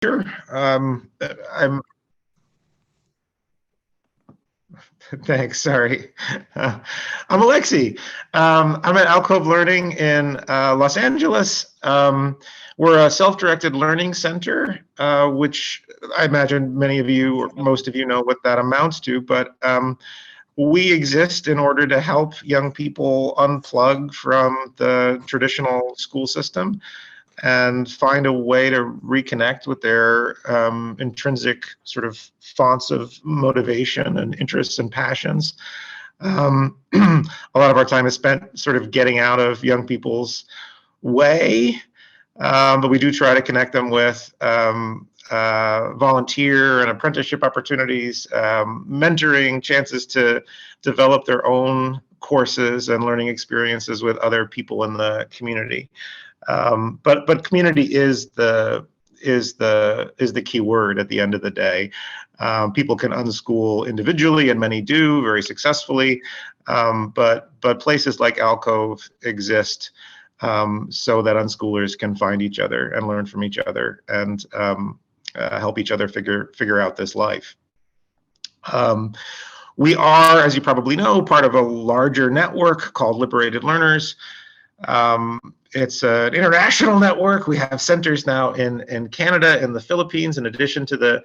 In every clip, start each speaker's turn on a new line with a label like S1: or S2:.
S1: Sure. I'm Thanks. Sorry. I'm Alexi. I'm at Alcove Learning in Los Angeles. We're a self-directed learning center, which I imagine many of you or most of you know what that amounts to, but we exist in order to help young people unplug from the traditional school system and find a way to reconnect with their intrinsic sort of fonts of motivation and interests and passions. A lot of our time is spent sort of getting out of young people's way, but we do try to connect them with volunteer and apprenticeship opportunities, mentoring, chances to develop their own courses and learning experiences with other people in the community. But community is the key word at the end of the day. People can unschool individually, and many do very successfully. But places like Alcove exist so that unschoolers can find each other and learn from each other and help each other figure out this life. We are, as you probably know, part of a larger network called Liberated Learners. It's an international network. We have centers now in Canada and the Philippines, in addition to the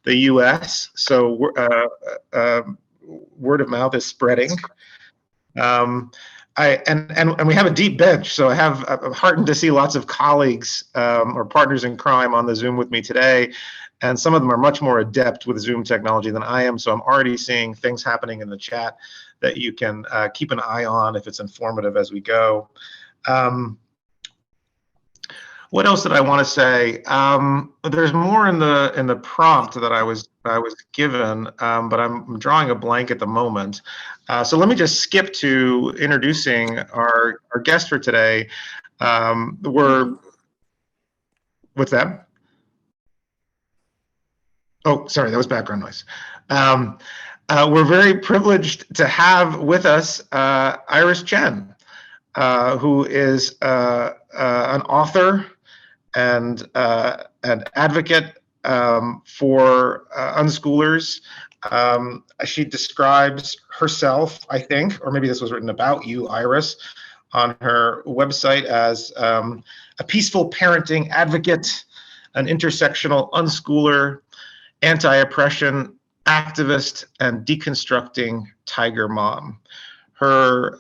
S1: U.S. So word of mouth is spreading. And we have a deep bench. So I'm heartened to see lots of colleagues or partners in crime on the Zoom with me today. And some of them are much more adept with Zoom technology than I am. So I'm already seeing things happening in the chat that you can keep an eye on if it's informative as we go. What else did I want to say? There's more in the prompt that I was given, but I'm drawing a blank at the moment. So let me just skip to introducing our guest for today. What's that? Oh, sorry, that was background noise. We're very privileged to have with us Iris Chen, who is an author and an advocate for unschoolers. She describes herself, I think, or maybe this was written about you, Iris, on her website as a peaceful parenting advocate, an intersectional unschooler, anti-oppression activist, and deconstructing tiger mom. Her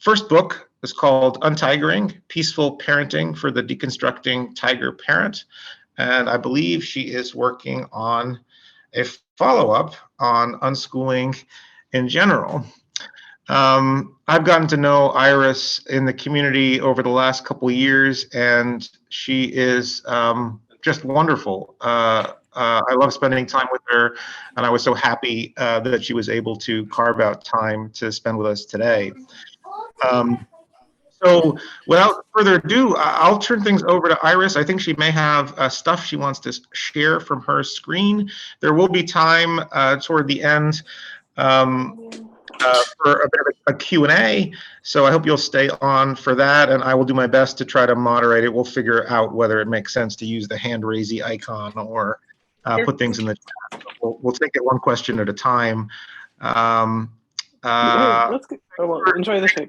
S1: first book is called Untigering, Peaceful Parenting for the Deconstructing Tiger Parent. And I believe she is working on a follow-up on unschooling in general. I've gotten to know Iris in the community over the last couple of years, and she is just wonderful. I love spending time with her, and I was so happy that she was able to carve out time to spend with us today. So without further ado, I'll turn things over to Iris. I think she may have stuff she wants to share from her screen. There will be time toward the end for a bit of a Q&A. So I hope you'll stay on for that, and I will do my best to try to moderate it. We'll figure out whether it makes sense to use the hand raising icon or put things in the chat. We'll take it one question at a time.
S2: That's good. Well, enjoy the shake.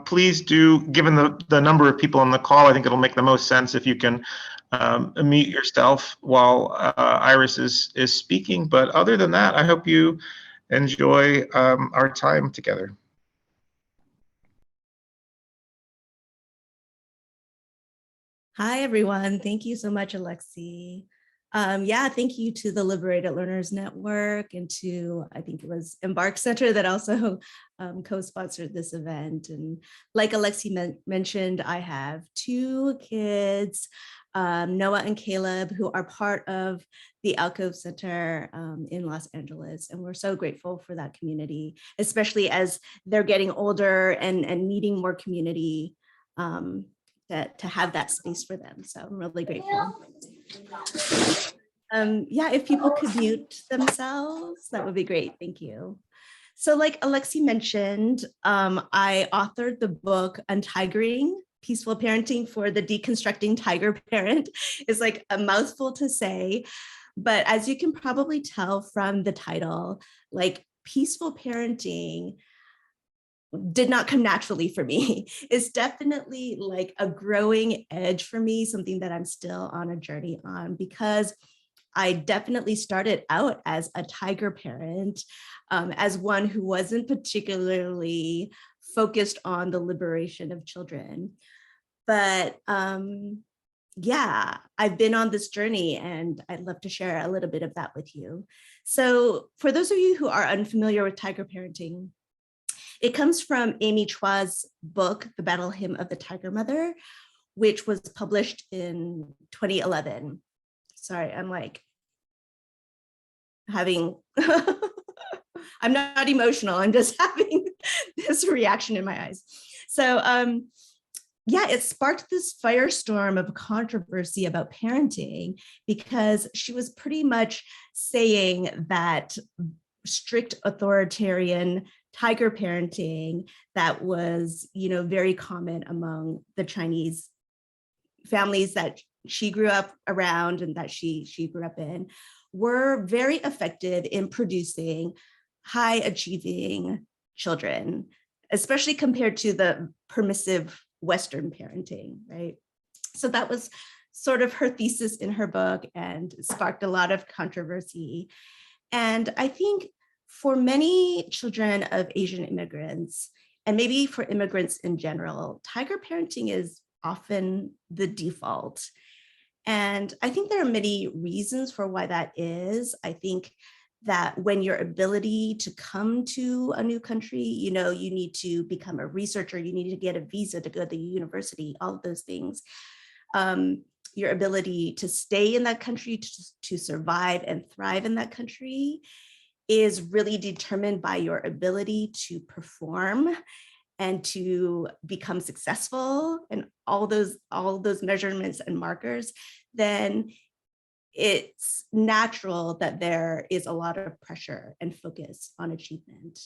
S1: Please do, given the number of people on the call, I think it'll make the most sense if you can mute yourself while Iris is speaking. But other than that, I hope you enjoy our time together.
S3: Hi, everyone. Thank you so much, Alexi. Yeah, thank you to the Liberated Learners Network and to, I think it was Embark Center that also co-sponsored this event. And like Alexi mentioned, I have two kids, Noah and Caleb, who are part of the Alcove Center in Los Angeles. And we're so grateful for that community, especially as they're getting older and needing more community to have that space for them. So I'm really grateful. Yeah, if people could mute themselves, that would be great. Thank you. So like Alexi mentioned, I authored the book Untigering, peaceful parenting for the Deconstructing Tiger Parent is like a mouthful to say. But as you can probably tell from the title, like peaceful parenting did not come naturally for me. It's definitely like a growing edge for me, something that I'm still on a journey on, because I definitely started out as a tiger parent, as one who wasn't particularly focused on the liberation of children. But yeah, I've been on this journey and I'd love to share a little bit of that with you. So for those of you who are unfamiliar with tiger parenting, it comes from Amy Chua's book, The Battle Hymn of the Tiger Mother, which was published in 2011. Sorry, I'm like having, I'm not emotional, I'm just having this reaction in my eyes. So yeah, it sparked this firestorm of controversy about parenting because she was pretty much saying that strict authoritarian tiger parenting that was, very common among the Chinese families that she grew up around and that she grew up in were very effective in producing high achieving children, especially compared to the permissive Western parenting, right? So that was sort of her thesis in her book and sparked a lot of controversy. And I think for many children of Asian immigrants, and maybe for immigrants in general, tiger parenting is often the default. And I think there are many reasons for why that is. I think that when your ability to come to a new country, you need to become a researcher, you need to get a visa to go to the university, all of those things. Your ability to stay in that country, to survive and thrive in that country is really determined by your ability to perform and to become successful and all those measurements and markers, then it's natural that there is a lot of pressure and focus on achievement.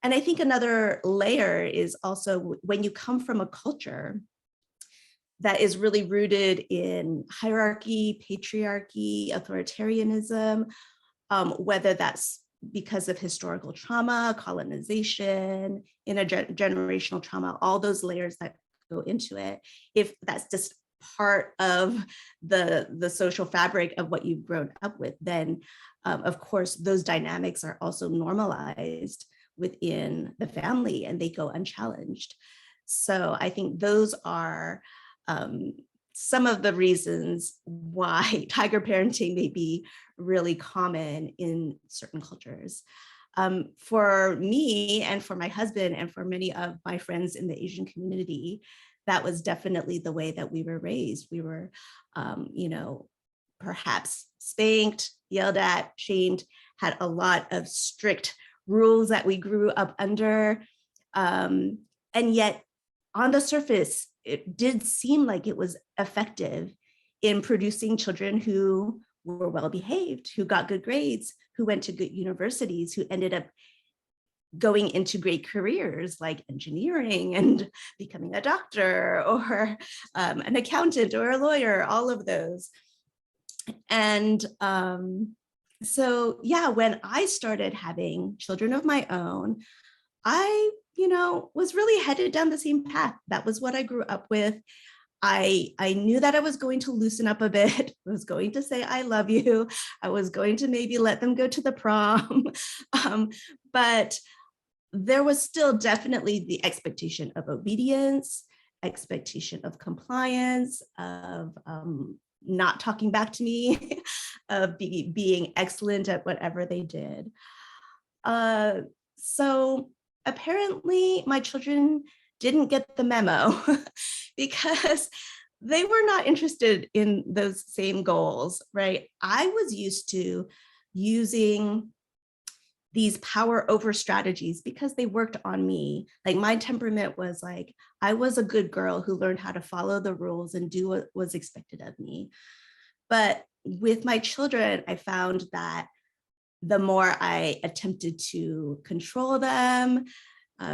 S3: And I think another layer is also when you come from a culture that is really rooted in hierarchy, patriarchy, authoritarianism, whether that's because of historical trauma, colonization, intergenerational trauma, all those layers that go into it, if that's just part of the social fabric of what you've grown up with, then of course those dynamics are also normalized within the family and they go unchallenged. So I think those are some of the reasons why tiger parenting may be really common in certain cultures. For me and for my husband and for many of my friends in the Asian community, that was definitely the way that we were raised. We were, perhaps spanked, yelled at, shamed, had a lot of strict rules that we grew up under. And yet on the surface, it did seem like it was effective in producing children who were well-behaved, who got good grades, who went to good universities, who ended up going into great careers like engineering and becoming a doctor or an accountant or a lawyer, all of those. And so, yeah, when I started having children of my own, I, was really headed down the same path. That was what I grew up with. I knew that I was going to loosen up a bit. I was going to say, I love you. I was going to maybe let them go to the prom. But there was still definitely the expectation of obedience, expectation of compliance, of not talking back to me, of being excellent at whatever they did. So apparently my children didn't get the memo because they were not interested in those same goals, right? I was used to using these power over strategies because they worked on me. Like my temperament was like, I was a good girl who learned how to follow the rules and do what was expected of me. But with my children, I found that the more I attempted to control them,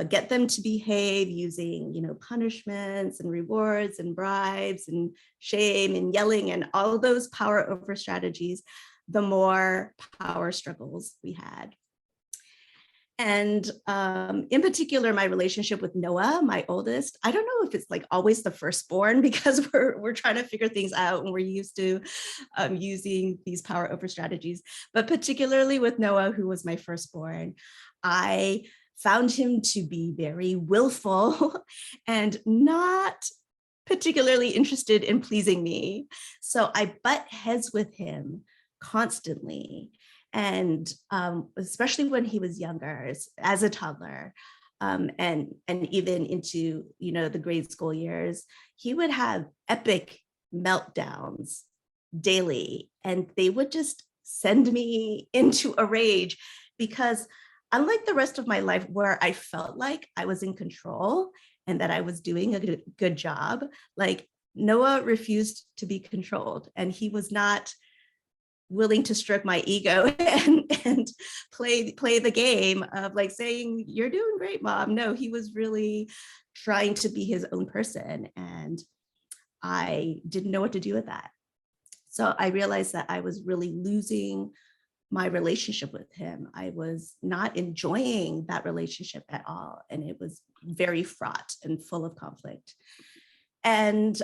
S3: get them to behave using, punishments and rewards and bribes and shame and yelling and all of those power over strategies, the more power struggles we had. And in particular, my relationship with Noah, my oldest, I don't know if it's like always the firstborn, because we're trying to figure things out and we're used to using these power over strategies. But particularly with Noah, who was my firstborn, I found him to be very willful and not particularly interested in pleasing me. So I butt heads with him constantly. And especially when he was younger, as a toddler, and even into the grade school years, he would have epic meltdowns daily, and they would just send me into a rage, because unlike the rest of my life where I felt like I was in control and that I was doing a good job, like Noah refused to be controlled, and he was not willing to stroke my ego and play the game of like saying, "You're doing great, Mom." No, he was really trying to be his own person, and I didn't know what to do with that. So I realized that I was really losing my relationship with him. I was not enjoying that relationship at all, and it was very fraught and full of conflict. And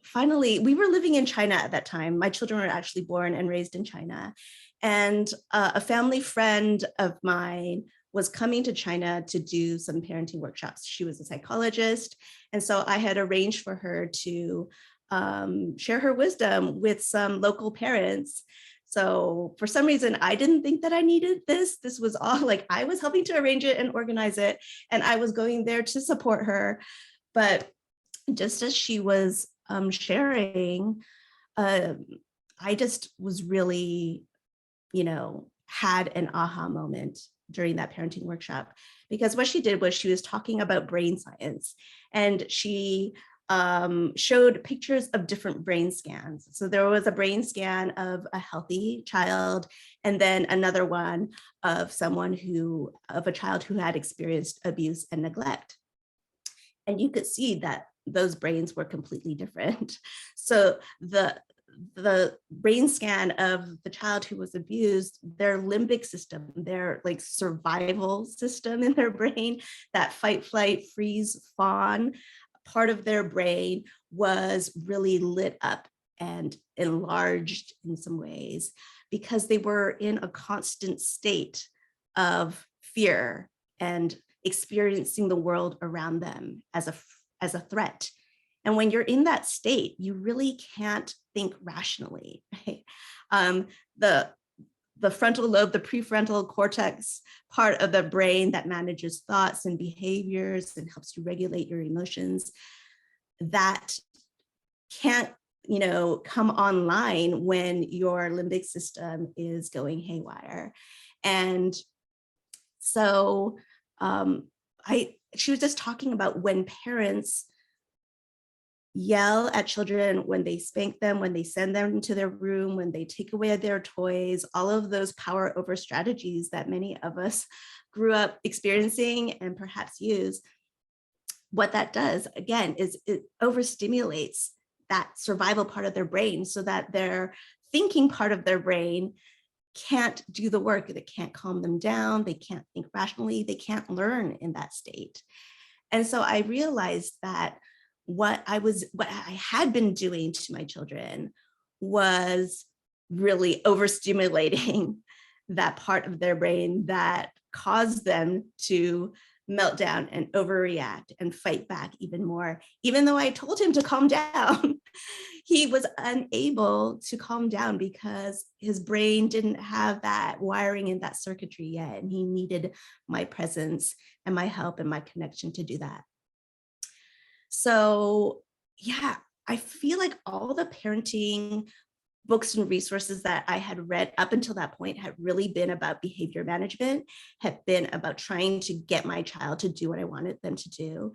S3: finally, we were living in China at that time. My children were actually born and raised in China. And a family friend of mine was coming to China to do some parenting workshops. She was a psychologist. And so I had arranged for her to share her wisdom with some local parents. So for some reason, I didn't think that I needed this. This was all like, I was helping to arrange it and organize it, and I was going there to support her. But just as she was sharing, I just was really, had an aha moment during that parenting workshop, because what she did was she was talking about brain science, and she showed pictures of different brain scans. So there was a brain scan of a healthy child, and then another one of a child who had experienced abuse and neglect. And you could see that those brains were completely different. So the brain scan of the child who was abused, their limbic system, their like survival system in their brain, that fight, flight, freeze, fawn part of their brain was really lit up and enlarged in some ways, because they were in a constant state of fear and experiencing the world around them as a threat. And when you're in that state, you really can't think rationally, right? The frontal lobe, the prefrontal cortex part of the brain that manages thoughts and behaviors and helps you regulate your emotions, that can't, come online when your limbic system is going haywire. And so she was just talking about when parents yell at children, when they spank them, when they send them to their room, when they take away their toys, all of those power over strategies that many of us grew up experiencing and perhaps use. What that does, again, is it overstimulates that survival part of their brain, so that their thinking part of their brain can't do the work. They can't calm them down. They can't think rationally. They can't learn in that state. And so I realized that what I had been doing to my children was really overstimulating that part of their brain that caused them to melt down and overreact and fight back even more. Even though I told him to calm down, he was unable to calm down because his brain didn't have that wiring and that circuitry yet. And he needed my presence and my help and my connection to do that. So yeah, I feel like all the parenting books and resources that I had read up until that point had really been about behavior management, had been about trying to get my child to do what I wanted them to do.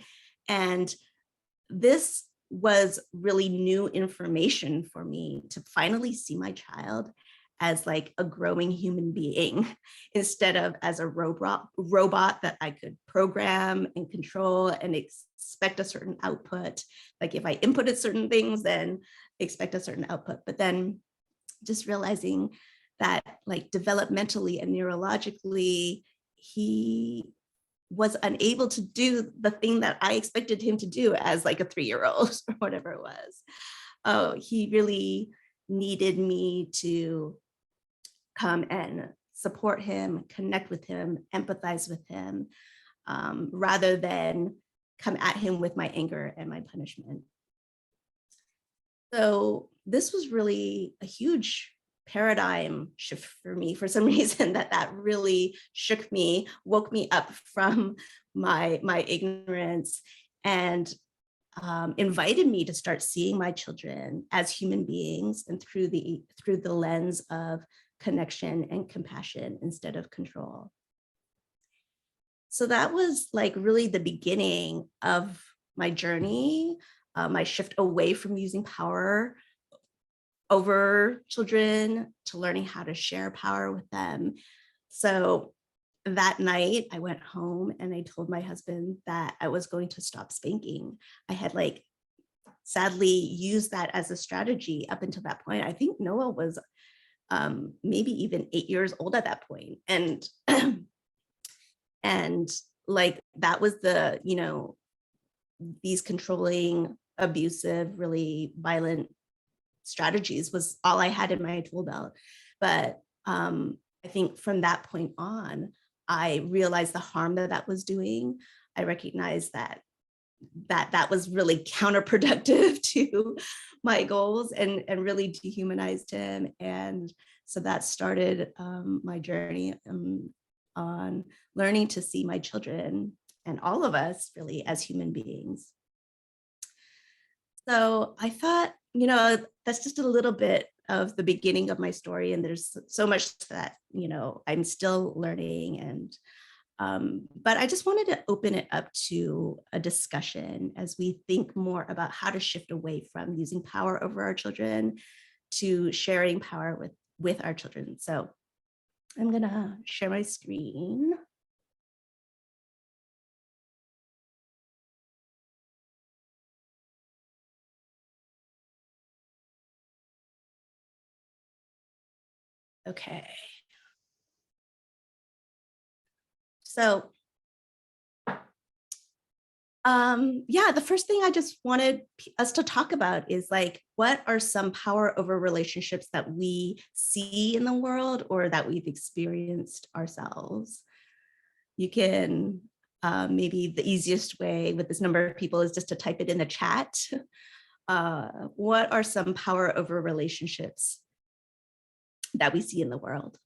S3: And this was really new information for me, to finally see my child as like a growing human being instead of as a robot that I could program and control and expect a certain output. Like if I inputted certain things, then expect a certain output. But then just realizing that like developmentally and neurologically, he was unable to do the thing that I expected him to do as like a 3-year-old or whatever it was. Oh, he really needed me to come and support him, connect with him, empathize with him, rather than come at him with my anger and my punishment. So this was really a huge paradigm shift for me for some reason that really shook me, woke me up from my ignorance, and invited me to start seeing my children as human beings and through the lens of connection and compassion instead of control. So that was like really the beginning of my journey, my shift away from using power over children to learning how to share power with them. So that night I went home and I told my husband that I was going to stop spanking. I had like sadly used that as a strategy up until that point. I think Noah was maybe even 8 years old at that point. And and like that was the, you know, these controlling, abusive, really violent strategies was all I had in my tool belt. But I think from that point on, I realized the harm that was doing. I recognized that was really counterproductive to my goals and really dehumanized him. And so that started my journey on learning to see my children and all of us really as human beings. So I thought, you know, that's just a little bit of the beginning of my story. And there's so much that, you know, I'm still learning. And but I just wanted to open it up to a discussion as we think more about how to shift away from using power over our children to sharing power with our children. So I'm gonna share my screen. Okay. So yeah, the first thing I just wanted us to talk about is like, what are some power over relationships that we see in the world or that we've experienced ourselves? You can, maybe the easiest way with this number of people is just to type it in the chat. What are some power over relationships that we see in the world?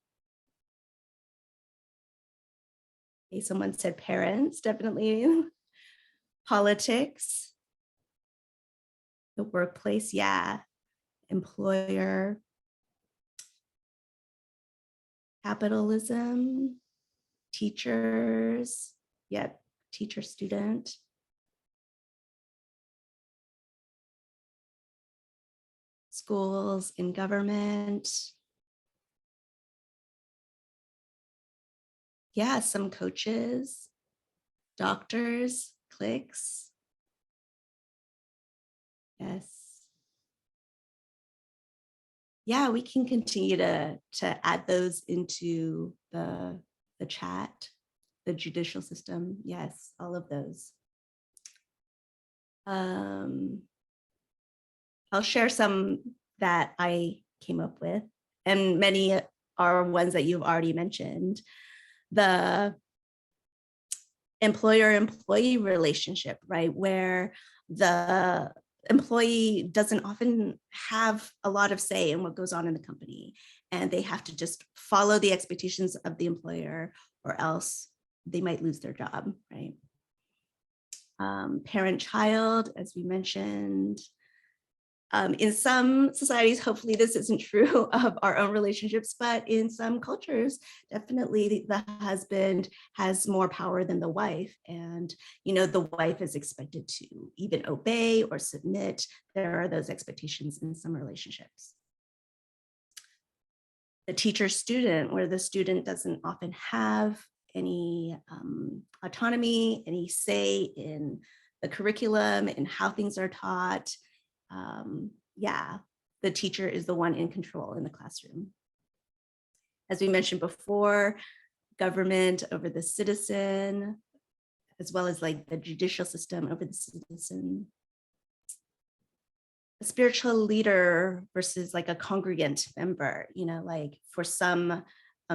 S3: Okay, someone said parents, definitely. Politics, the workplace, yeah. Employer, capitalism, teachers, yep, teacher student. Schools and government. Yeah, some coaches, doctors, cliques. Yes. Yeah, we can continue to add those into the chat, the judicial system. Yes, all of those. I'll share some that I came up with, and many are ones that you've already mentioned. The employer-employee relationship, right? Where the employee doesn't often have a lot of say in what goes on in the company, and they have to just follow the expectations of the employer or else they might lose their job, right? Parent-child, as we mentioned. In some societies, hopefully this isn't true of our own relationships, but in some cultures, definitely the husband has more power than the wife. And, you know, the wife is expected to even obey or submit. There are those expectations in some relationships. the teacher student, where the student doesn't often have any autonomy, any say in the curriculum and how things are taught. Yeah, the teacher is the one in control in the classroom. As we mentioned before, government over the citizen, as well as like the judicial system over the citizen. A spiritual leader versus like a congregant member, you know, like for some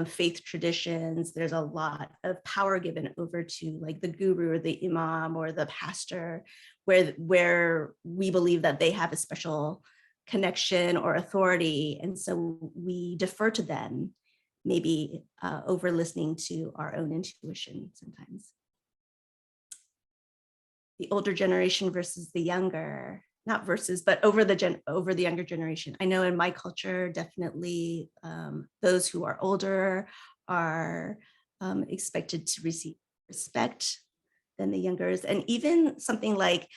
S3: faith traditions, there's a lot of power given over to like the guru or the imam or the pastor, where we believe that they have a special connection or authority. And so we defer to them, maybe over listening to our own intuition sometimes. The older generation versus the younger, not versus, but over the younger generation. I know in my culture, definitely those who are older are expected to receive respect than the youngers. And even something like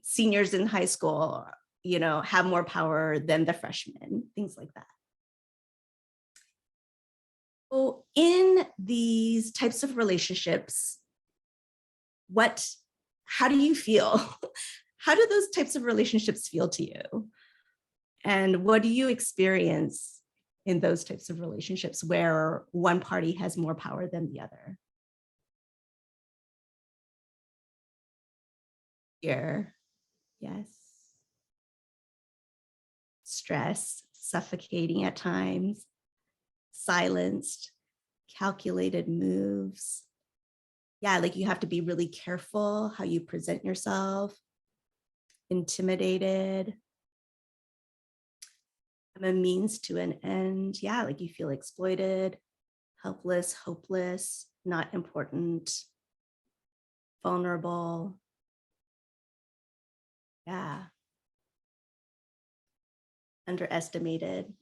S3: seniors in high school, you know, have more power than the freshmen, things like that. So in these types of relationships, how do you feel? How do those types of relationships feel to you? And what do you experience in those types of relationships where one party has more power than the other? Fear, yes. Stress, suffocating at times, silenced, calculated moves. Yeah, like you have to be really careful how you present yourself. Intimidated. I'm a means to an end. Yeah, like you feel exploited, helpless, hopeless, not important, vulnerable. Yeah. Underestimated.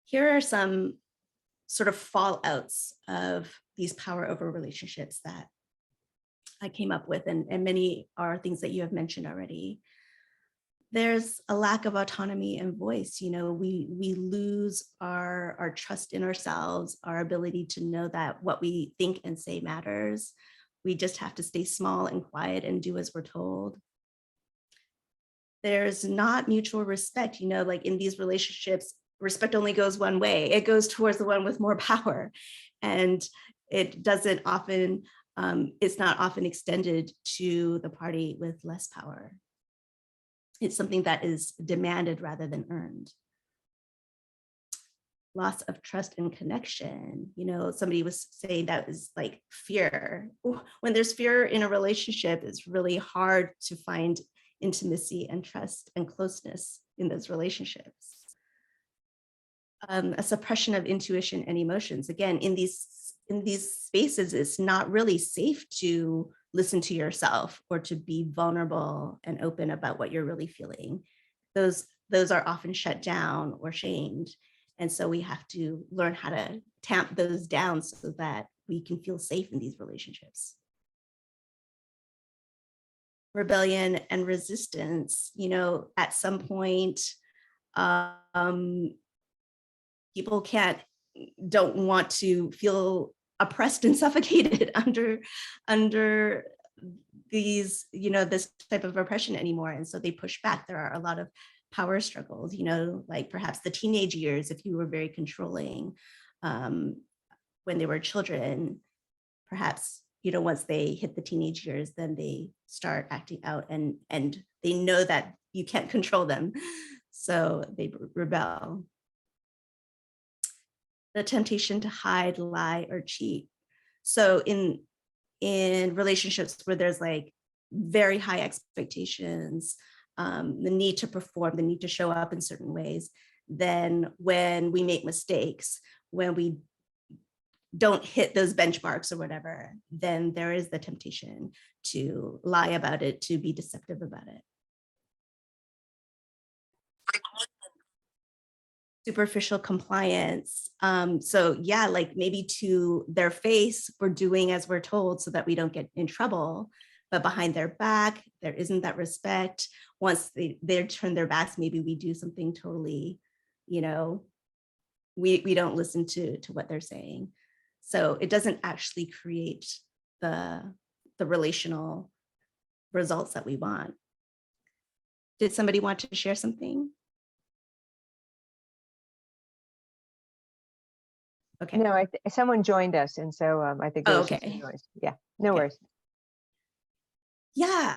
S3: Here are some sort of fallouts of these power over relationships that I came up with, and many are things that you have mentioned already. There's a lack of autonomy and voice. You know, we lose our trust in ourselves, our ability to know that what we think and say matters. We just have to stay small and quiet and do as we're told. There's not mutual respect, you know, like in these relationships, respect only goes one way. It goes towards the one with more power. And it doesn't often, it's not often extended to the party with less power. It's something that is demanded rather than earned. Loss of trust and connection. You know, somebody was saying that is like fear. When there's fear in a relationship, it's really hard to find intimacy and trust and closeness in those relationships. A suppression of intuition and emotions. Again, in these spaces, it's not really safe to listen to yourself or to be vulnerable and open about what you're really feeling. Those are often shut down or shamed. And so we have to learn how to tamp those down so that we can feel safe in these relationships. Rebellion and resistance, you know, at some point, people don't want to feel oppressed and suffocated under these, you know, this type of oppression anymore. And so they push back. There are a lot of power struggles, you know, like perhaps the teenage years, if you were very controlling when they were children, perhaps, you know, once they hit the teenage years, then they start acting out and they know that you can't control them. So they rebel. The temptation to hide, lie, or cheat. So in relationships where there's like very high expectations, the need to perform, the need to show up in certain ways, then when we make mistakes, when we don't hit those benchmarks or whatever, then there is the temptation to lie about it, to be deceptive about it. Superficial compliance. So yeah, like maybe to their face, we're doing as we're told so that we don't get in trouble. but behind their back, there isn't that respect. Once they turn their backs, maybe we do something totally, you know, we don't listen to what they're saying. So it doesn't actually create the relational results that we want. Did somebody want to share something? Okay.
S4: No, someone joined us, and so I think there was just
S3: okay.
S4: some noise. Yeah, no
S3: Okay.
S4: worries.
S3: Yeah,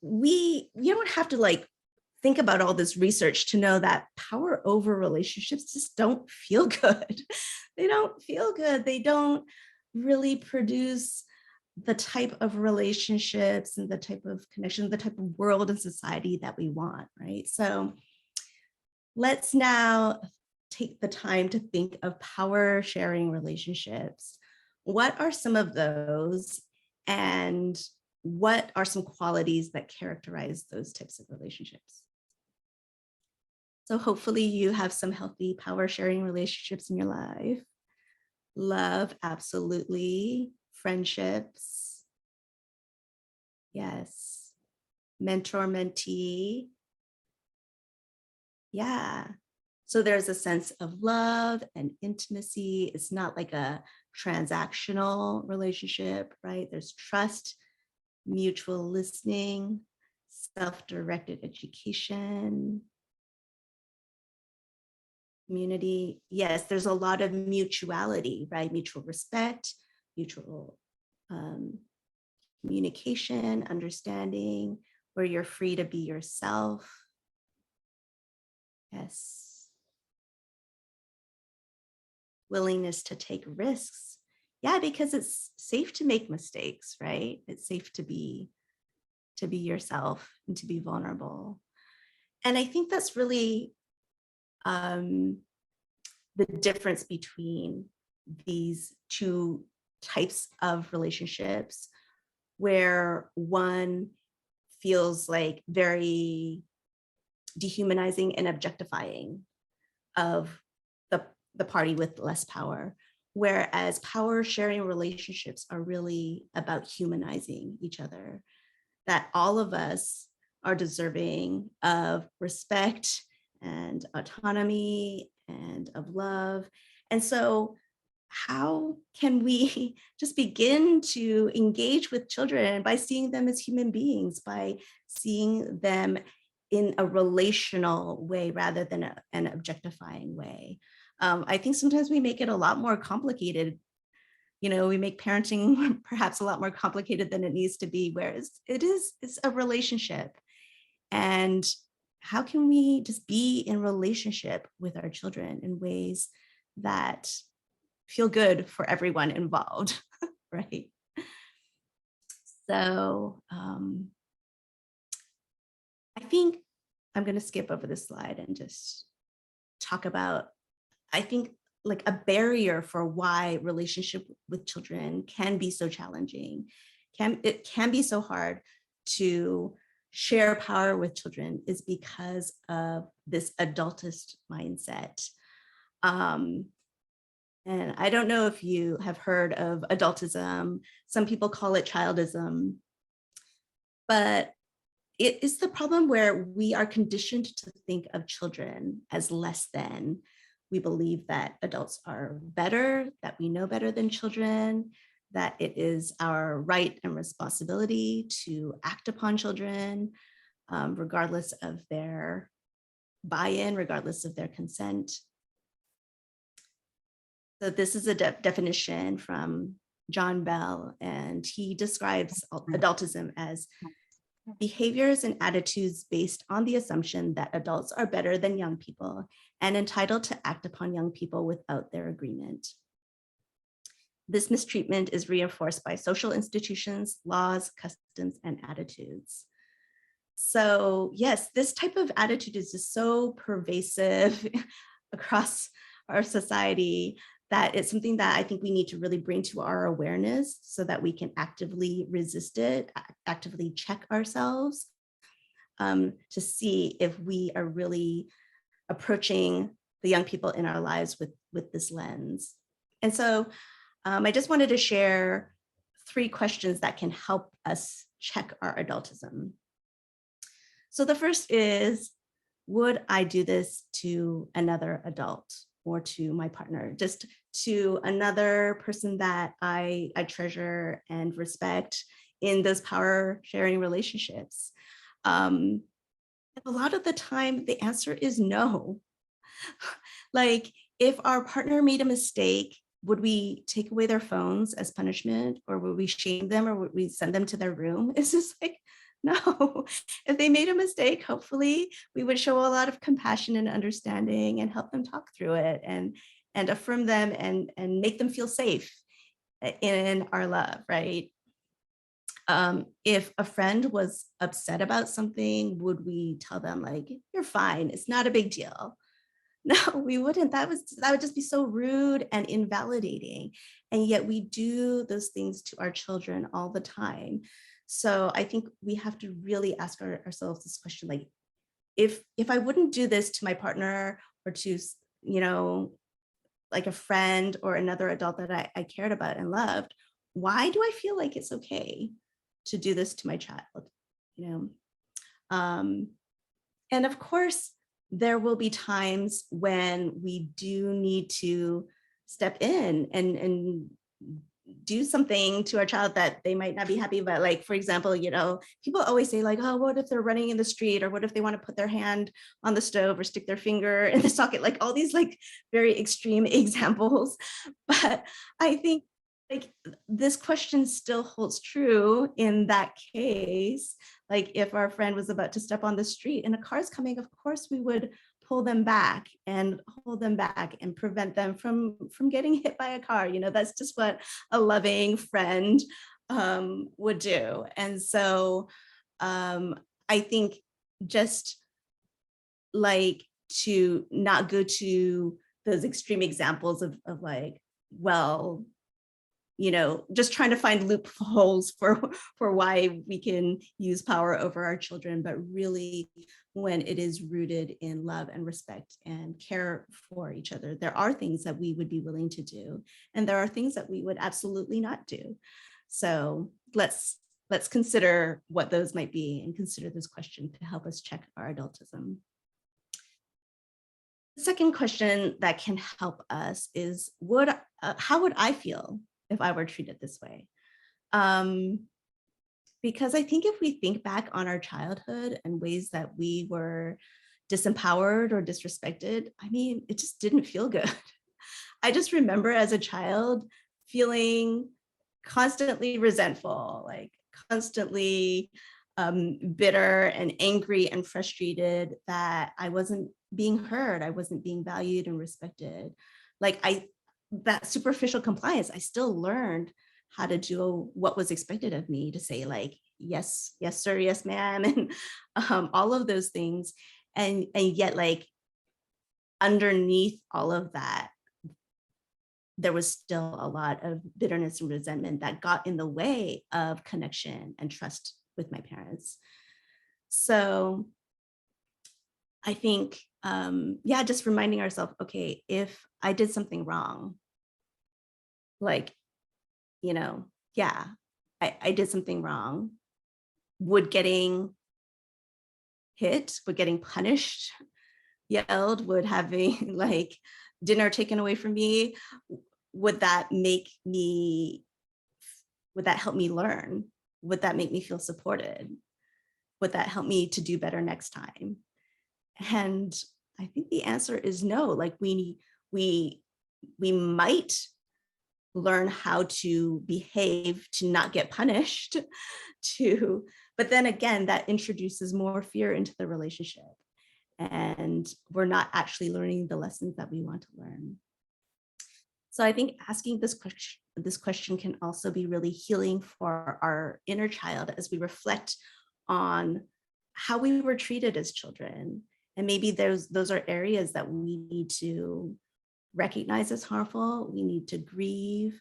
S3: we don't have to like think about all this research to know that power over relationships just don't feel good. They don't feel good. They don't really produce the type of relationships and the type of connection, the type of world and society that we want, right? So let's now take the time to think of power sharing relationships. What are some of those, and what are some qualities that characterize those types of relationships? So hopefully you have some healthy power sharing relationships in your life. Love, absolutely. Friendships. Yes. Mentor, mentee. Yeah. So there's a sense of love and intimacy. It's not like a transactional relationship, right? There's trust, mutual listening, self-directed education, community. Yes, there's a lot of mutuality, right? Mutual respect, mutual communication, understanding, where you're free to be yourself. Yes. Willingness to take risks. Yeah, because it's safe to make mistakes, right? It's safe to be yourself and to be vulnerable. And I think that's really the difference between these two types of relationships, where one feels like very dehumanizing and objectifying of the party with less power, whereas power sharing relationships are really about humanizing each other, that all of us are deserving of respect and autonomy and of love. And so how can we just begin to engage with children by seeing them as human beings, by seeing them in a relational way rather than an objectifying way? I think sometimes we make it a lot more complicated. You know, we make parenting perhaps a lot more complicated than it needs to be, whereas it's a relationship. And how can we just be in relationship with our children in ways that feel good for everyone involved, right? So I think I'm going to skip over this slide and just talk about, I think, like a barrier for why relationship with children can be so challenging. It can be so hard to share power with children is because of this adultist mindset. And I don't know if you have heard of adultism. Some people call it childism, but it is the problem where we are conditioned to think of children as less than. We believe that adults are better, that we know better than children, that it is our right and responsibility to act upon children, regardless of their buy-in, regardless of their consent. So this is a definition from John Bell, and he describes adultism as behaviors and attitudes based on the assumption that adults are better than young people and entitled to act upon young people without their agreement. This mistreatment is reinforced by social institutions, laws, customs, and attitudes. So yes, this type of attitude is just so pervasive across our society that it's something that I think we need to really bring to our awareness so that we can actively resist it, actively check ourselves to see if we are really approaching the young people in our lives with this lens. And so I just wanted to share 3 questions that can help us check our adultism. So the first is, would I do this to another adult or to my partner, just to another person that I treasure and respect in those power sharing relationships? A lot of the time, the answer is no. Like, if our partner made a mistake, would we take away their phones as punishment, or would we shame them, or would we send them to their room? It's just like, no. If they made a mistake, hopefully we would show a lot of compassion and understanding and help them talk through it and affirm them and make them feel safe in our love, right? If a friend was upset about something, would we tell them like, you're fine, it's not a big deal? No, we wouldn't. That would just be so rude and invalidating. And yet we do those things to our children all the time. So I think we have to really ask ourselves this question, like, if I wouldn't do this to my partner or to, you know, like a friend or another adult that I cared about and loved, why do I feel like it's okay to do this to my child? You know, and of course, there will be times when we do need to step in and do something to our child that they might not be happy about. Like, for example, you know, people always say like, oh, what if they're running in the street, or what if they want to put their hand on the stove or stick their finger in the socket, like all these like very extreme examples. But I think like this question still holds true in that case. Like, if our friend was about to step on the street and a car's coming, of course we would pull them back and hold them back and prevent them from getting hit by a car. You know, that's just what a loving friend would do. And so I think just like to not go to those extreme examples of like, well, you know, just trying to find loopholes for why we can use power over our children, but really when it is rooted in love and respect and care for each other, there are things that we would be willing to do, and there are things that we would absolutely not do. So let's consider what those might be and consider this question to help us check our adultism. The second question that can help us is, how would I feel if I were treated this way? Because I think if we think back on our childhood and ways that we were disempowered or disrespected, I mean, it just didn't feel good. I just remember as a child feeling constantly resentful, like constantly bitter and angry and frustrated that I wasn't being heard, I wasn't being valued and respected. Like that superficial compliance, I still learned how to do what was expected of me, to say like, yes, yes, sir, yes, ma'am, and all of those things. And yet like underneath all of that, there was still a lot of bitterness and resentment that got in the way of connection and trust with my parents. So I think, yeah, just reminding ourselves, okay, if I did something wrong, like, you know, yeah, I did something wrong, would getting hit, would getting punished, yelled, would having like dinner taken away from me, would that help me learn? Would that make me feel supported? Would that help me to do better next time? And I think the answer is no. Like we might learn how to behave to not get punished, but then again, that introduces more fear into the relationship, and we're not actually learning the lessons that we want to learn. So I think asking this question can also be really healing for our inner child as we reflect on how we were treated as children. And maybe those are areas that we need to recognize as harmful, we need to grieve,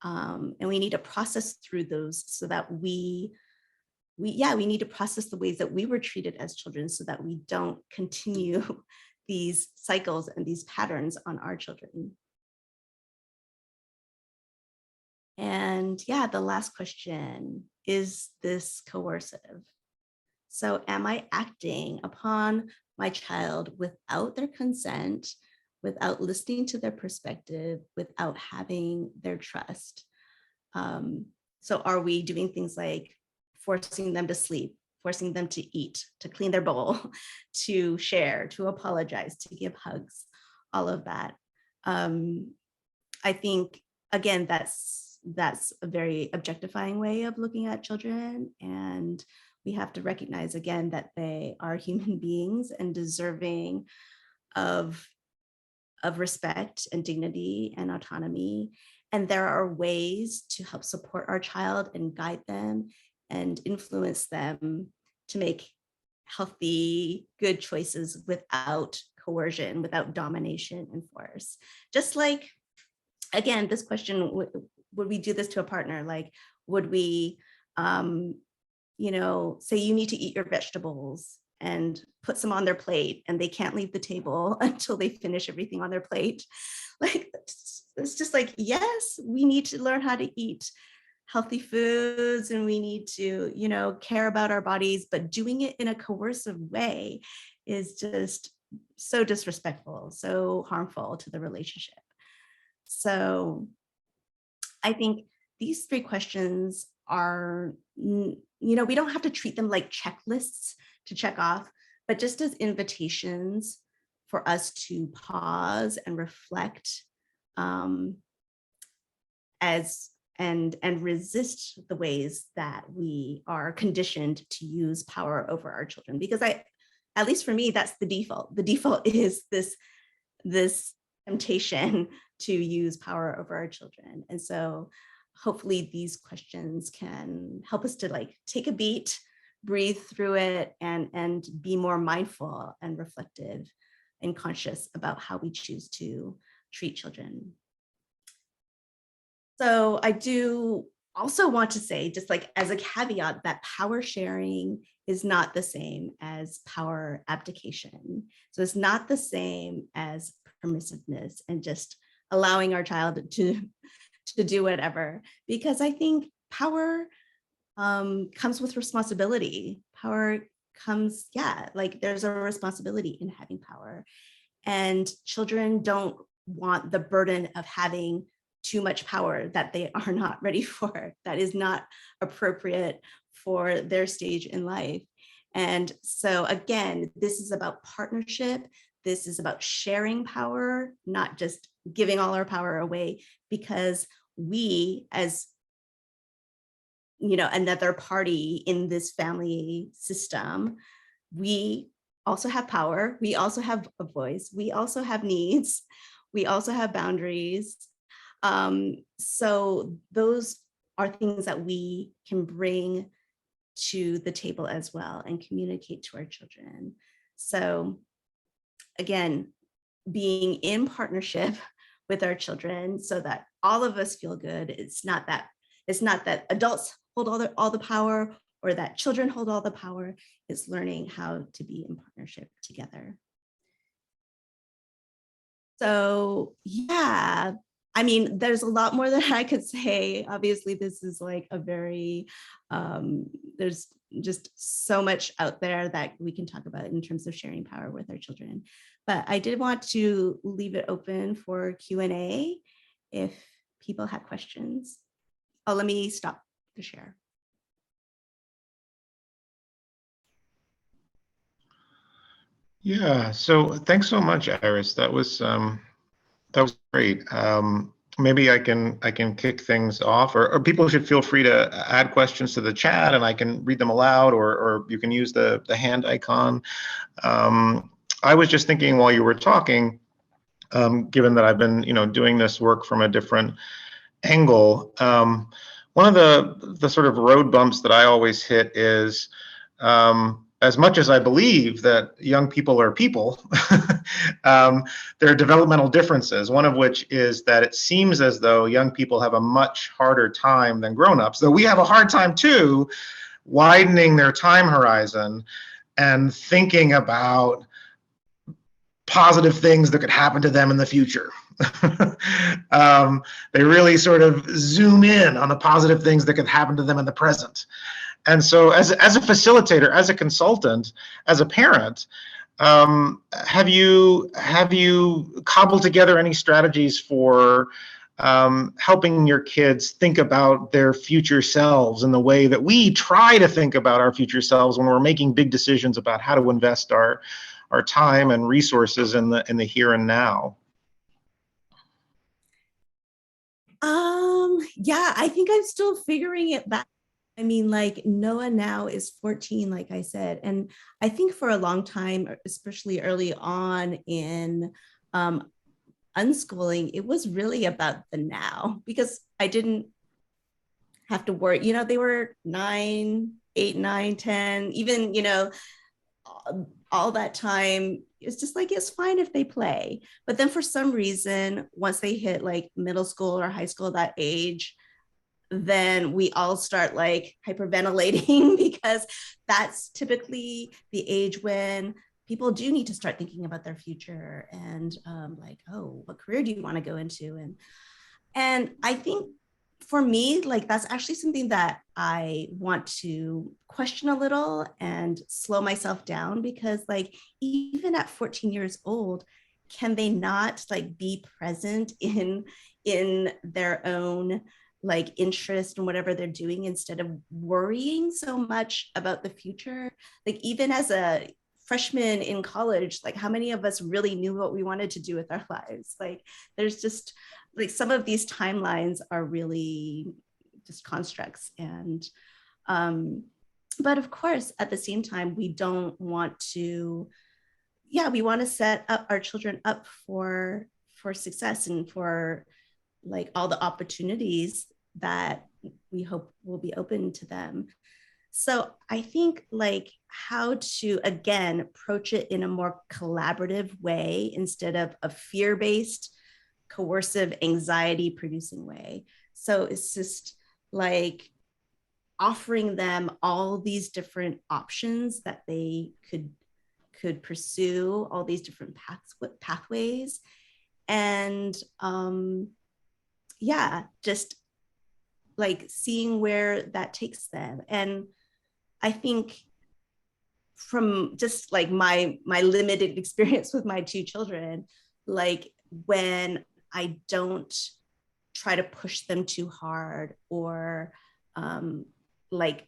S3: and we need to process through those so that we need to process the ways that we were treated as children so that we don't continue these cycles and these patterns on our children. And yeah, the last question, is this coercive? So am I acting upon my child without their consent, without listening to their perspective, without having their trust? So are we doing things like forcing them to sleep, forcing them to eat, to clean their bowl, to share, to apologize, to give hugs, all of that? I think, again, that's a very objectifying way of looking at children. And we have to recognize, again, that they are human beings and deserving of respect and dignity and autonomy. And there are ways to help support our child and guide them and influence them to make healthy, good choices without coercion, without domination and force. Just like, again, this question, would we do this to a partner? Like, would we, say you need to eat your vegetables and put some on their plate and they can't leave the table until they finish everything on their plate? Like, it's just like, yes, we need to learn how to eat healthy foods and we need to, care about our bodies, but doing it in a coercive way is just so disrespectful, so harmful to the relationship. So I think these 3 questions are, we don't have to treat them like checklists to check off, but just as invitations for us to pause and reflect and resist the ways that we are conditioned to use power over our children. Because at least for me, that's the default. The default is this temptation to use power over our children. And so hopefully these questions can help us to take a beat, breathe through it, and be more mindful and reflective and conscious about how we choose to treat children. So I do also want to say, just as a caveat, that power sharing is not the same as power abdication. So it's not the same as permissiveness and just allowing our child to do whatever, because I think power comes with responsibility. Power comes, there's a responsibility in having power, and children don't want the burden of having too much power that they are not ready for, that is not appropriate for their stage in life. And so again, this is about partnership. This is about sharing power, not just giving all our power away, because we, as another party in this family system, we also have power. We also have a voice. We also have needs. We also have boundaries. So those are things that we can bring to the table as well and communicate to our children. So again, being in partnership with our children so that all of us feel good. It's not that adults hold all the power or that children hold all the power. It's learning how to be in partnership together. So yeah, I mean, there's a lot more that I could say. Obviously, this is a very, there's just so much out there that we can talk about in terms of sharing power with our children. But I did want to leave it open for Q&A if people had questions. Oh, let me stop the share.
S1: Yeah, so thanks so much, Iris. That was great. Maybe I can kick things off, or people should feel free to add questions to the chat and I can read them aloud, or you can use the hand icon. I was just thinking while you were talking, given that I've been doing this work from a different angle, one of the sort of road bumps that I always hit is, as much as I believe that young people are people, there are developmental differences, one of which is that it seems as though young people have a much harder time than grown-ups, though we have a hard time too, widening their time horizon and thinking about positive things that could happen to them in the future. They really sort of zoom in on the positive things that can happen to them in the present. And so as a facilitator, as a consultant, as a parent, have you cobbled together any strategies for helping your kids think about their future selves in the way that we try to think about our future selves when we're making big decisions about how to invest our time and resources in the here and now?
S3: Yeah, I think I'm still figuring it back. I mean, like Noah now is 14, like I said, and I think for a long time, especially early on in unschooling, it was really about the now, because I didn't have to worry. You know, they were 9, 8, 9, 10, even, you know, all that time. It's just like, it's fine if they play. But then for some reason, once they hit like middle school or high school, that age, then we all start like hyperventilating because that's typically the age when people do need to start thinking about their future and like, oh, what career do you want to go into? And I think for me, like that's actually something that I want to question a little and slow myself down, because like even at 14 years old, can they not like be present in their own like interest in whatever they're doing instead of worrying so much about the future? Like even as a freshman in college, like how many of us really knew what we wanted to do with our lives? Like there's just like some of these timelines are really just constructs. And but of course at the same time, we don't want to, yeah, we want to set up our children up for success and for like all the opportunities that we hope will be open to them. So I think like how to, again, approach it in a more collaborative way instead of a fear-based, coercive, anxiety-producing way. So it's just like offering them all these different options that they could pursue, all these different pathways. And yeah, just like seeing where that takes them. And I think from just like my limited experience with my 2 children, like when I don't try to push them too hard or like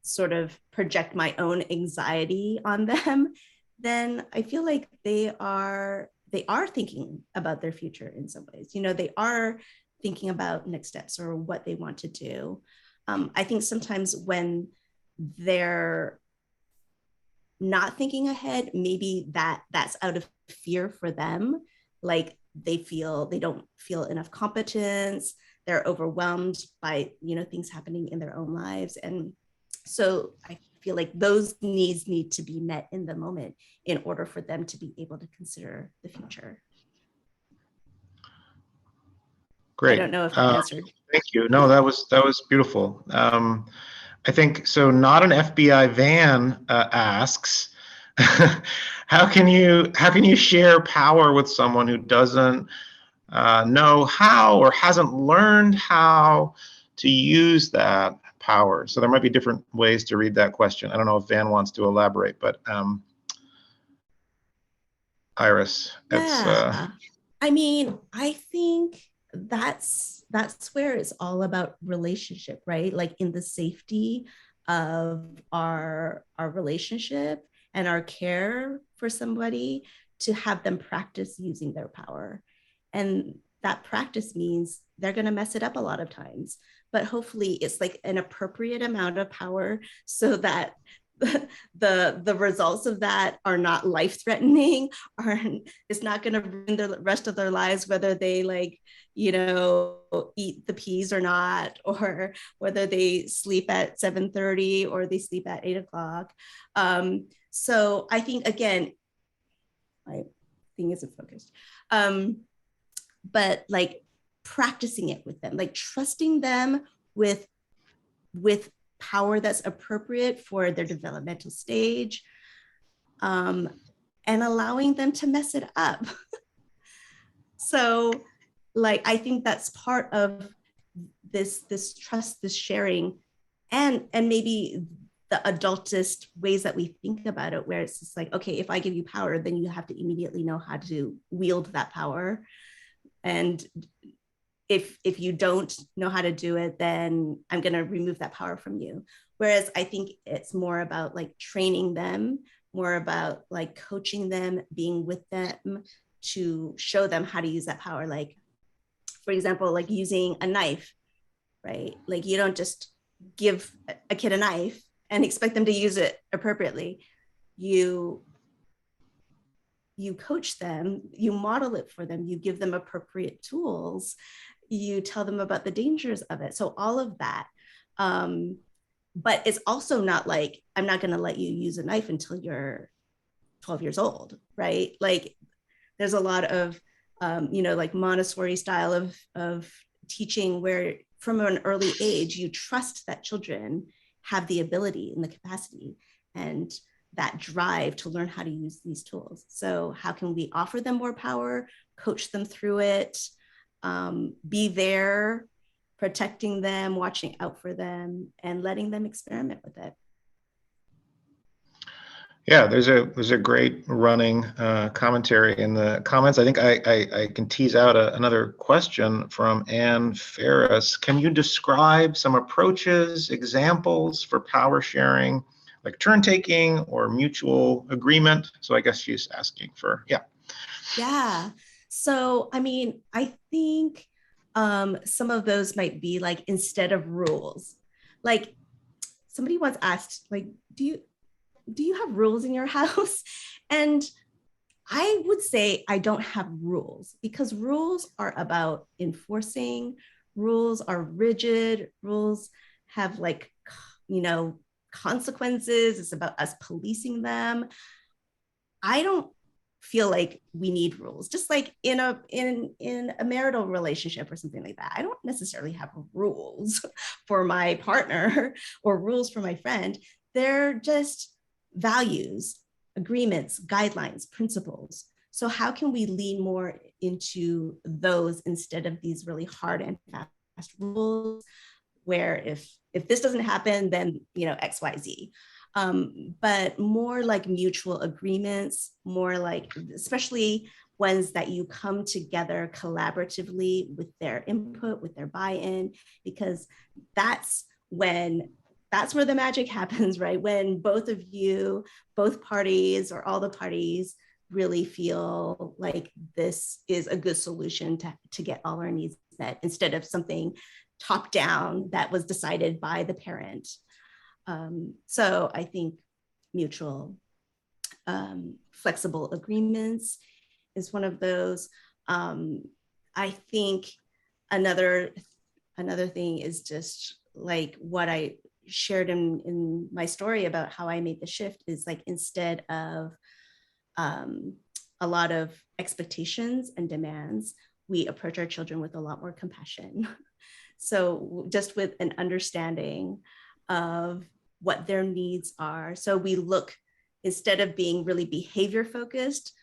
S3: sort of project my own anxiety on them, then I feel like they are thinking about their future in some ways. You know, they are thinking about next steps or what they want to do. I think sometimes when they're not thinking ahead, maybe that's out of fear for them. Like they don't feel enough competence. They're overwhelmed by, you know, things happening in their own lives. And so I feel like those needs need to be met in the moment in order for them to be able to consider the future.
S1: Great.
S3: I don't know if I answered.
S1: Thank you. No, that was beautiful. I think so. Not an FBI van asks, how can you share power with someone who doesn't know how or hasn't learned how to use that power? So there might be different ways to read that question. I don't know if Van wants to elaborate, but Iris,
S3: yeah. I mean, I think that's where it's all about relationship, right? Like in the safety of our relationship and our care for somebody, to have them practice using their power. And that practice means they're going to mess it up a lot of times, but hopefully it's like an appropriate amount of power so that the results of that are not life-threatening, or it's not going to ruin the rest of their lives, whether they like, you know, eat the peas or not, or whether they sleep at 7:30 or they sleep at 8 o'clock. So I think, again, my thing isn't focused, but like practicing it with them, like trusting them with power that's appropriate for their developmental stage, and allowing them to mess it up. So like, I think that's part of this trust, this sharing, and maybe the adultist ways that we think about it, where it's just like, okay, if I give you power, then you have to immediately know how to wield that power. And if you don't know how to do it, then I'm going to remove that power from you. Whereas I think it's more about like training them, more about like coaching them, being with them to show them how to use that power. Like, for example, like using a knife, right? Like you don't just give a kid a knife and expect them to use it appropriately. You coach them, you model it for them, you give them appropriate tools, you tell them about the dangers of it. So all of that. But it's also not like, I'm not going to let you use a knife until you're 12 years old, right? Like there's a lot of, like Montessori style of teaching where from an early age, you trust that children have the ability and the capacity and that drive to learn how to use these tools. So how can we offer them more power, coach them through it, be there, protecting them, watching out for them, and letting them experiment with it.
S1: Yeah, there's a great running commentary in the comments. I think I can tease out another question from Ann Ferris. Can you describe some approaches, examples for power sharing, like turn taking or mutual agreement? So I guess she's asking for, yeah.
S3: Yeah. So, I mean, I think some of those might be like instead of rules. Like somebody once asked, like, do you have rules in your house? And I would say I don't have rules because rules are about enforcing. Rules are rigid. Rules have like, consequences. It's about us policing them. I don't feel like we need rules. Just like in a marital relationship or something like that, I don't necessarily have rules for my partner or rules for my friend. They're just values, agreements, guidelines, principles. So how can we lean more into those instead of these really hard and fast rules where if this doesn't happen, then X, Y, Z. But more like mutual agreements, more like, especially ones that you come together collaboratively with their input, with their buy-in, because that's where the magic happens, right? When both parties or all the parties really feel like this is a good solution to get all our needs met instead of something top down that was decided by the parent. So I think mutual flexible agreements is one of those. I think another thing is just like what I shared in my story about how I made the shift is like, instead of a lot of expectations and demands, we approach our children with a lot more compassion. So just with an understanding of what their needs are. So we look, instead of being really behavior focused,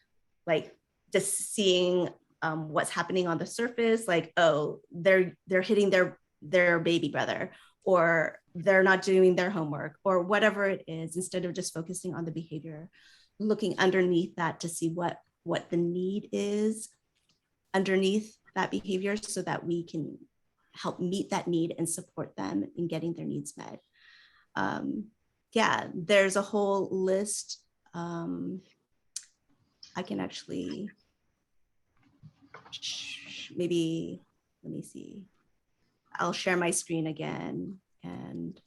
S3: like just seeing what's happening on the surface, like, oh, they're hitting their baby brother, or they're not doing their homework, or whatever it is, instead of just focusing on the behavior, looking underneath that to see what the need is underneath that behavior so that we can help meet that need and support them in getting their needs met. Yeah, there's a whole list. I can actually, maybe, let me see. I'll share my screen again and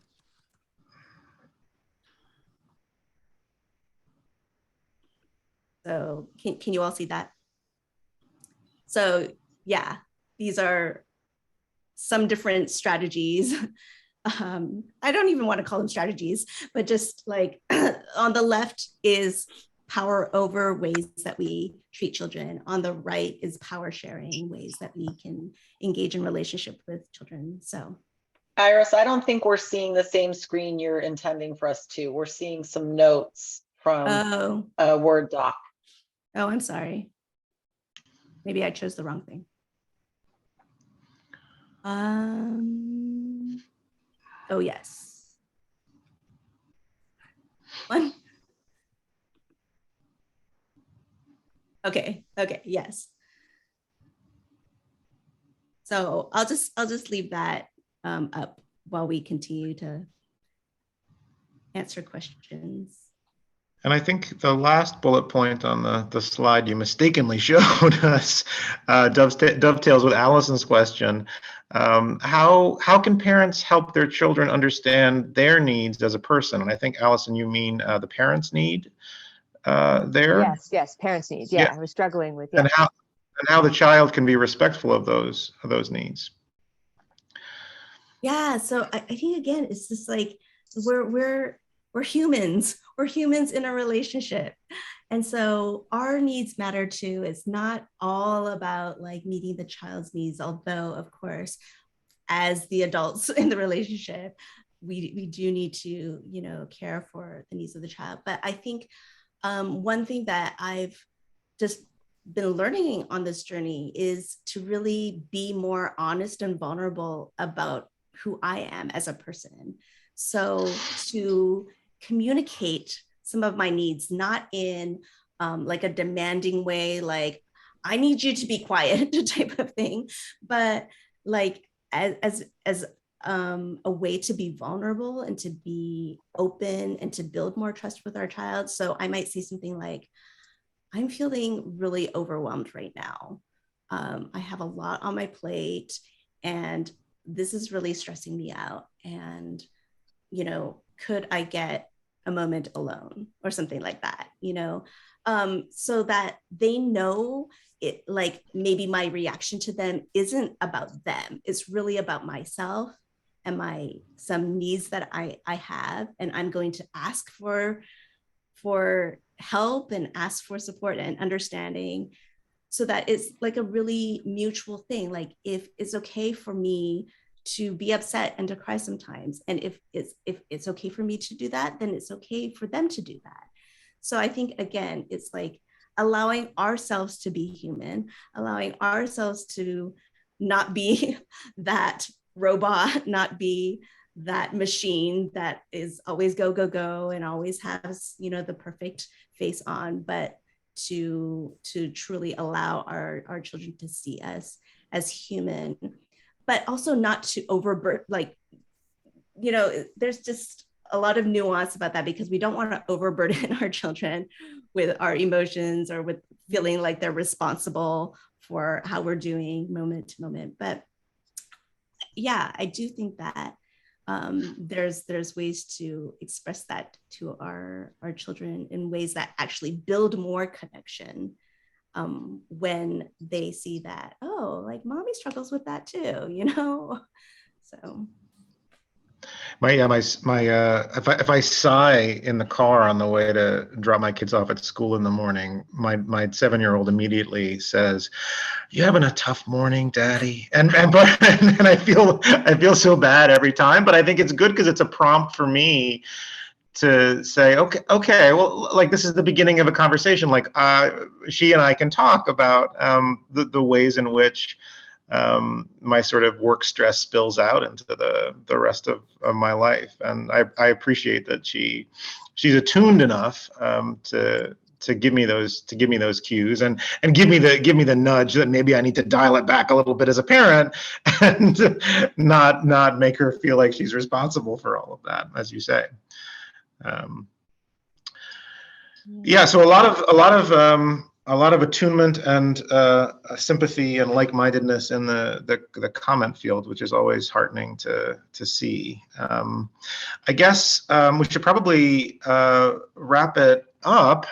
S3: so can you all see that? So yeah, these are some different strategies. I don't even want to call them strategies, but just like on the left is power over, ways that we treat children. On the right is power sharing, ways that we can engage in relationship with children. So
S5: Iris, I don't think we're seeing the same screen you're intending for us to. We're seeing some notes from a Word doc.
S3: Oh, I'm sorry. maybe I chose the wrong thing. Oh, yes. One. Okay, yes. So I'll just leave that up while we continue to answer questions.
S1: And I think the last bullet point on the slide you mistakenly showed us dovetails with Allison's question. How can parents help their children understand their needs as a person? And I think, Allison, you mean the parents' need there?
S4: Yes, parents' needs. Yeah, I was struggling with, yeah.
S1: And how the child can be respectful of those needs.
S3: Yeah, so I think, again, it's just like we're humans. We're humans in a relationship. And so our needs matter too. It's not all about like meeting the child's needs, although, of course, as the adults in the relationship, we do need to, care for the needs of the child. But I think one thing that I've just been learning on this journey is to really be more honest and vulnerable about who I am as a person. So to communicate some of my needs, not in like a demanding way, like I need you to be quiet type of thing, but like as a way to be vulnerable and to be open and to build more trust with our child. So I might say something like, I'm feeling really overwhelmed right now. I have a lot on my plate and this is really stressing me out. And, could I get a moment alone or something like that, so that they know it, like maybe my reaction to them isn't about them. It's really about myself and some needs that I have. And I'm going to ask for help and ask for support and understanding so that it's like a really mutual thing. Like if it's okay for me to be upset and to cry sometimes, and if it's okay for me to do that, then it's okay for them to do that. So I think, again, it's like allowing ourselves to be human, allowing ourselves to not be that robot, not be that machine that is always go, go, go, and always has, the perfect face on, but to truly allow our children to see us as human, but also not to overburden, like, there's just a lot of nuance about that, because we don't want to overburden our children with our emotions or with feeling like they're responsible for how we're doing moment to moment. But yeah, I do think that there's ways to express that to our children in ways that actually build more connection when they see that, oh, like mommy struggles with that too, So.
S1: If I sigh in the car on the way to drop my kids off at school in the morning, my 7-year-old immediately says, "You having a tough morning, Daddy?" And I feel so bad every time, but I think it's good because it's a prompt for me to say, okay, well, like this is the beginning of a conversation. Like she and I can talk about the ways in which my sort of work stress spills out into the rest of my life. And I appreciate that she's attuned enough to give me those cues and give me the nudge that maybe I need to dial it back a little bit as a parent and not make her feel like she's responsible for all of that, as you say. Yeah, so a lot of attunement and sympathy and like-mindedness in the comment field, which is always heartening to see. I guess we should probably wrap it up.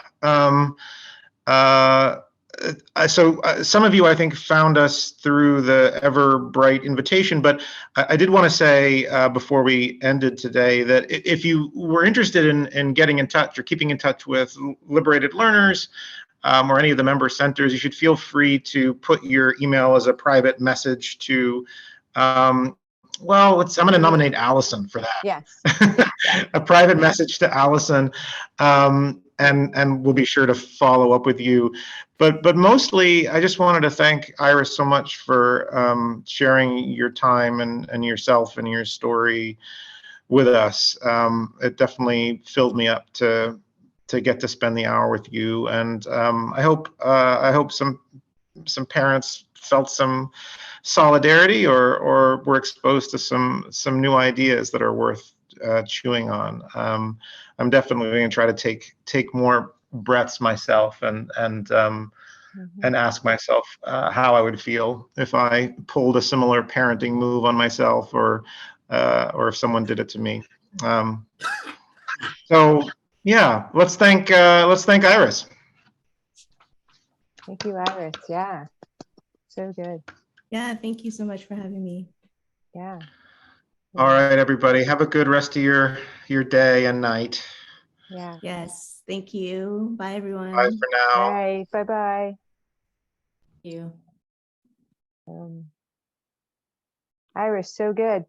S1: So some of you, I think, found us through the Ever Bright invitation, but I did want to say before we ended today that if you were interested in getting in touch or keeping in touch with Liberated Learners or any of the member centers, you should feel free to put your email as a private message to, I'm going to nominate Allison for that.
S4: Yes.
S1: A private message to Allison. and we'll be sure to follow up with you. But mostly, I just wanted to thank Iris so much for sharing your time and yourself and your story with us. It definitely filled me up to get to spend the hour with you, and I hope some parents felt some solidarity or were exposed to some new ideas that are worth chewing on. I'm definitely going to try to take more breaths myself and ask myself how I would feel if I pulled a similar parenting move on myself, or if someone did it to me. So yeah, let's thank Iris.
S4: Thank you, Iris. Yeah, so good.
S3: Yeah, thank you so much for having me.
S4: Yeah.
S1: All right, everybody, have a good rest of your day and night.
S4: Yeah.
S3: Yes, thank you. Bye, everyone.
S1: Bye for now.
S4: All right. Bye-bye.
S3: Thank you.
S4: Iris, so good.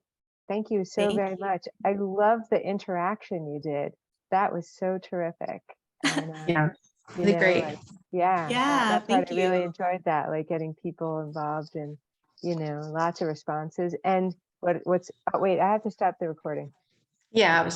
S4: Thank you so
S3: Thank
S4: very much. I love the interaction you did. That was so terrific. And,
S6: Yeah,
S4: you
S6: really
S4: know,
S6: great.
S4: like, yeah,
S3: Yeah,
S4: that part
S3: thank
S4: I really
S3: you.
S4: enjoyed that, like getting people involved and, lots of responses. And what's, oh, wait, I have to stop the recording.
S6: Yeah, I was